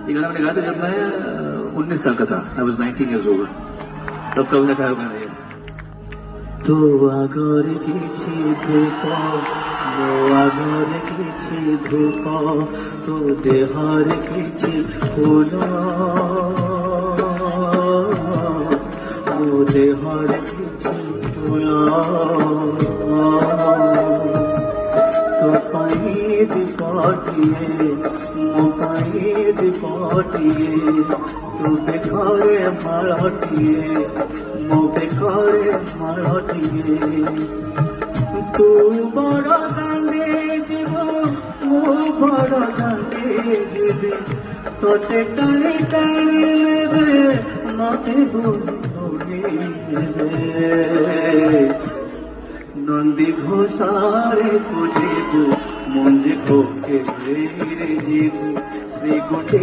ये गाना मैंने गाया था जब मैं 19 साल का था। I was 19 years old। तब कब लिखा है गाना ये? तो आगर किछि धूप मो आगर किछि धूप तो देहर किछि फूल मो देहर किछि फूल तो पाई दीपटिए मो पाई दीपटिए तू बेखरे मालटिए मो बेखरे मालटिए तू बड़ दांडे जीव मो बड़ दांडे जीव तोते टाणी टाणी लेबे मते बोली लेबे नंदी घोषारे तुझे मुझे को के रे जीव श्री गुंडे